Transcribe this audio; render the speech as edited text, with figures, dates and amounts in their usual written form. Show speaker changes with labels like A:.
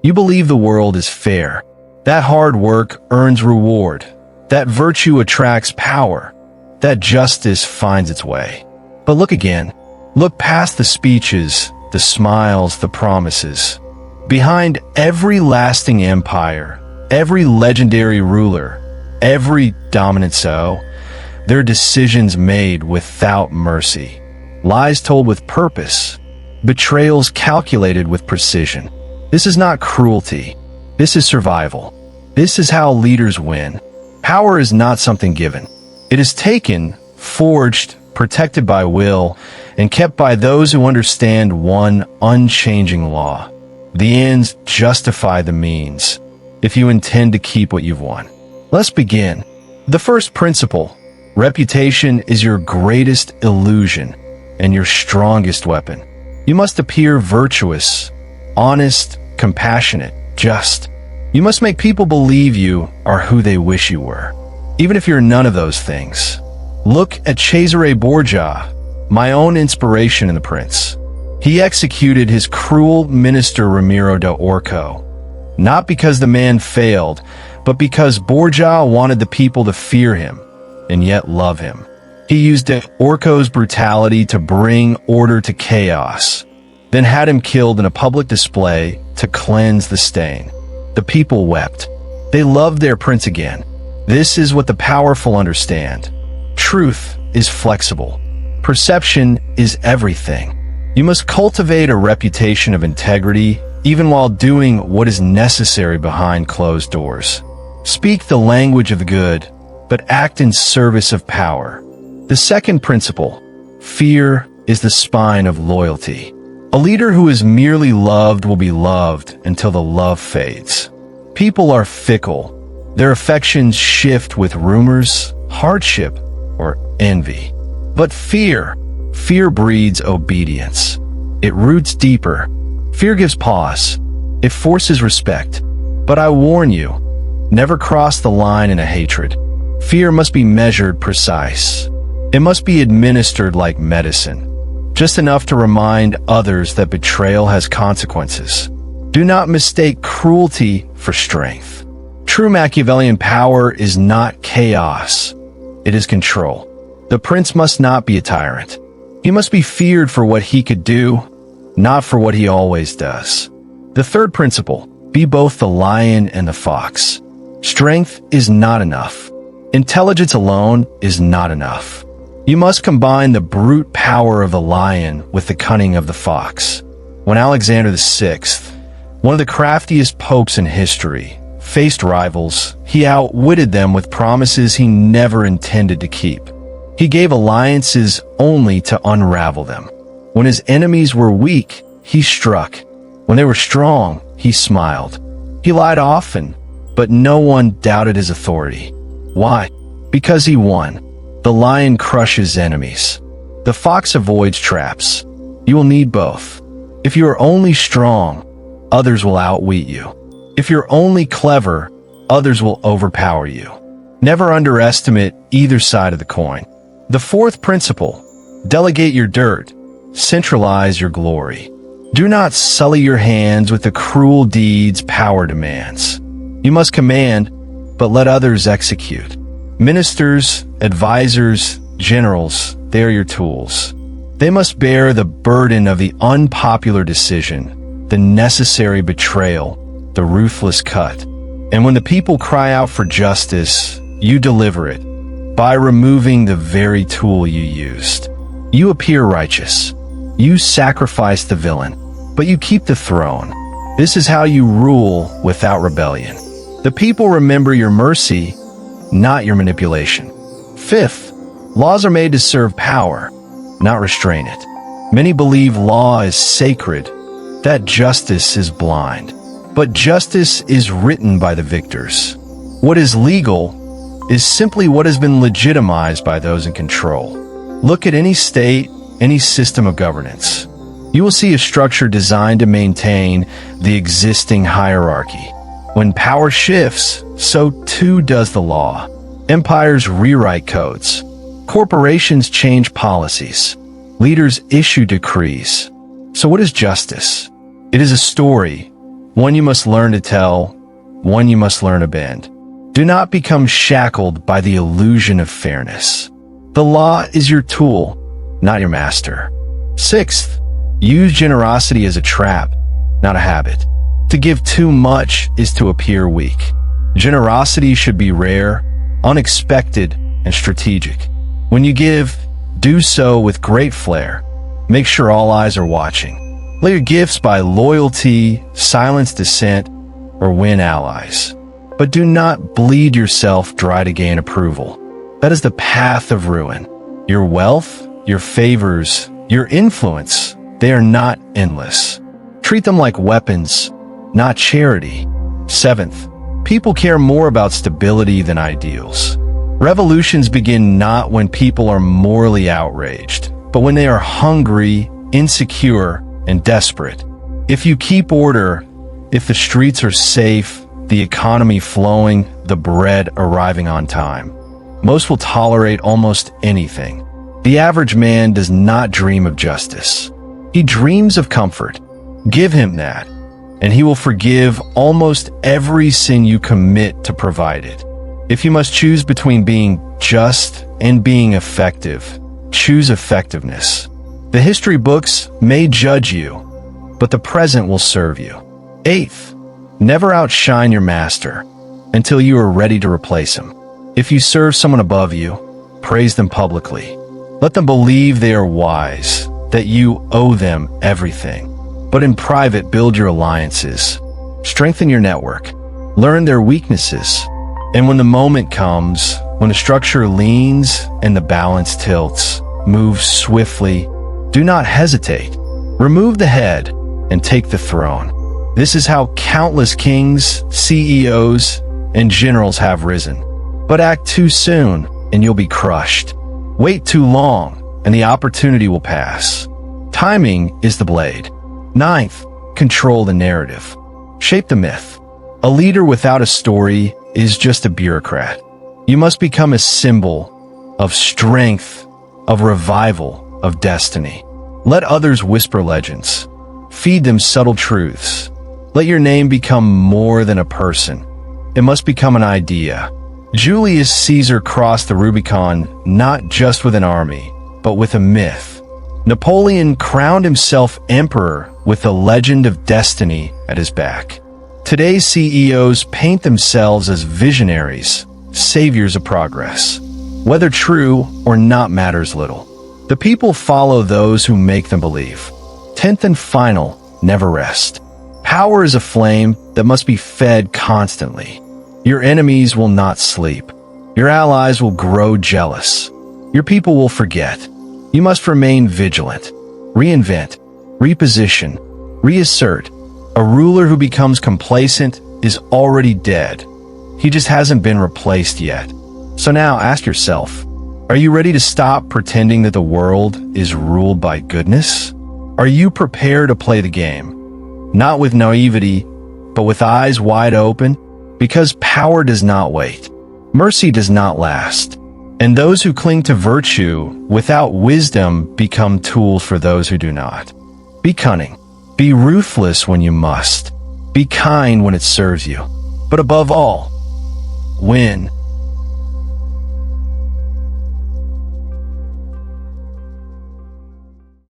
A: You believe the world is fair, that hard work earns reward, that virtue attracts power, that justice finds its way. But look again. Look past the speeches, the smiles, the promises. Behind every lasting empire, every legendary ruler, every dominant soul, there are decisions made without mercy, lies told with purpose, betrayals calculated with precision. This is not cruelty. This is survival. This is how leaders win. Power is not something given. It is taken, forged, protected by will, and kept by those who understand one unchanging law. The ends justify the means, if you intend to keep what you've won. Let's begin. The first principle: reputation is your greatest illusion and your strongest weapon. You must appear virtuous, honest, compassionate, just. You must make people believe you are who they wish you were, even if you're none of those things. Look at Cesare Borgia, my own inspiration in The Prince. He executed his cruel minister Ramiro de Orco, not because the man failed, but because Borgia wanted the people to fear him and yet love him. He used de Orco's brutality to bring order to chaos, then had him killed in a public display to cleanse the stain. The people wept. They loved their prince again. This is what the powerful understand. Truth is flexible. Perception is everything. You must cultivate a reputation of integrity, even while doing what is necessary behind closed doors. Speak the language of the good, but act in service of power. The second principle: fear is the spine of loyalty. A leader who is merely loved will be loved until the love fades. People are fickle. Their affections shift with rumors, hardship, or envy. But fear breeds obedience. It roots deeper. Fear gives pause. It forces respect. But I warn you, never cross the line in a hatred. Fear must be measured precise. It must be administered like medicine, just enough to remind others that betrayal has consequences. Do not mistake cruelty for strength. True Machiavellian power is not chaos. It is control. The prince must not be a tyrant. He must be feared for what he could do, not for what he always does. The third principle: be both the lion and the fox. Strength is not enough. Intelligence alone is not enough. You must combine the brute power of the lion with the cunning of the fox. When Alexander VI, one of the craftiest popes in history, faced rivals, he outwitted them with promises he never intended to keep. He gave alliances only to unravel them. When his enemies were weak, he struck. When they were strong, he smiled. He lied often, but no one doubted his authority. Why? Because he won. The lion crushes enemies. The fox avoids traps. You will need both. If you are only strong, others will outwit you. If you're only clever, others will overpower you. Never underestimate either side of the coin. The fourth principle: delegate your dirt. Centralize your glory. Do not sully your hands with the cruel deeds power demands. You must command, but let others execute. Ministers, advisors, generals, they are your tools. They must bear the burden of the unpopular decision, the necessary betrayal, the ruthless cut. And when the people cry out for justice, you deliver it by removing the very tool you used. You appear righteous. You sacrifice the villain, but you keep the throne. This is how you rule without rebellion. The people remember your mercy, not your manipulation. Fifth, laws are made to serve power, not restrain it. Many believe law is sacred, that justice is blind. But justice is written by the victors. What is legal is simply what has been legitimized by those in control. Look at any state, any system of governance. You will see a structure designed to maintain the existing hierarchy. When power shifts, so too does the law. Empires rewrite codes. Corporations change policies. Leaders issue decrees. So what is justice? It is a story, one you must learn to tell, one you must learn to bend. Do not become shackled by the illusion of fairness. The law is your tool, not your master. Sixth, use generosity as a trap, not a habit. To give too much is to appear weak. Generosity should be rare, unexpected, and strategic. When you give, do so with great flair. Make sure all eyes are watching. Let your gifts buy loyalty, silence dissent, or win allies. But do not bleed yourself dry to gain approval. That is the path of ruin. Your wealth, your favors, your influence, they are not endless. Treat them like weapons, not charity. Seventh, people care more about stability than ideals. Revolutions begin not when people are morally outraged, but when they are hungry, insecure, and desperate. If you keep order, if the streets are safe, the economy flowing, the bread arriving on time, most will tolerate almost anything. The average man does not dream of justice. He dreams of comfort. Give him that, and he will forgive almost every sin you commit to provide it. If you must choose between being just and being effective, choose effectiveness. The history books may judge you, but the present will serve you. Eighth, never outshine your master until you are ready to replace him. If you serve someone above you, praise them publicly. Let them believe they are wise, that you owe them everything. But in private, build your alliances. Strengthen your network. Learn their weaknesses. And when the moment comes, when the structure leans and the balance tilts, move swiftly. Do not hesitate. Remove the head and take the throne. This is how countless kings, CEOs, and generals have risen. But act too soon and you'll be crushed. Wait too long and the opportunity will pass. Timing is the blade. Ninth, control the narrative. Shape the myth. A leader without a story is just a bureaucrat. You must become a symbol of strength, of revival, of destiny. Let others whisper legends. Feed them subtle truths. Let your name become more than a person. It must become an idea. Julius Caesar crossed the Rubicon not just with an army, but with a myth. Napoleon crowned himself emperor with the legend of destiny at his back. Today's CEOs paint themselves as visionaries, saviors of progress. Whether true or not matters little. The people follow those who make them believe. Tenth and final, never rest. Power is a flame that must be fed constantly. Your enemies will not sleep. Your allies will grow jealous. Your people will forget. You must remain vigilant. Reinvent, reposition, reassert. A ruler who becomes complacent is already dead. He just hasn't been replaced yet. So now ask yourself, are you ready to stop pretending that the world is ruled by goodness? Are you prepared to play the game? Not with naivety, but with eyes wide open, because power does not wait. Mercy does not last. And those who cling to virtue without wisdom become tools for those who do not. Be cunning. Be ruthless when you must. Be kind when it serves you. But above all, win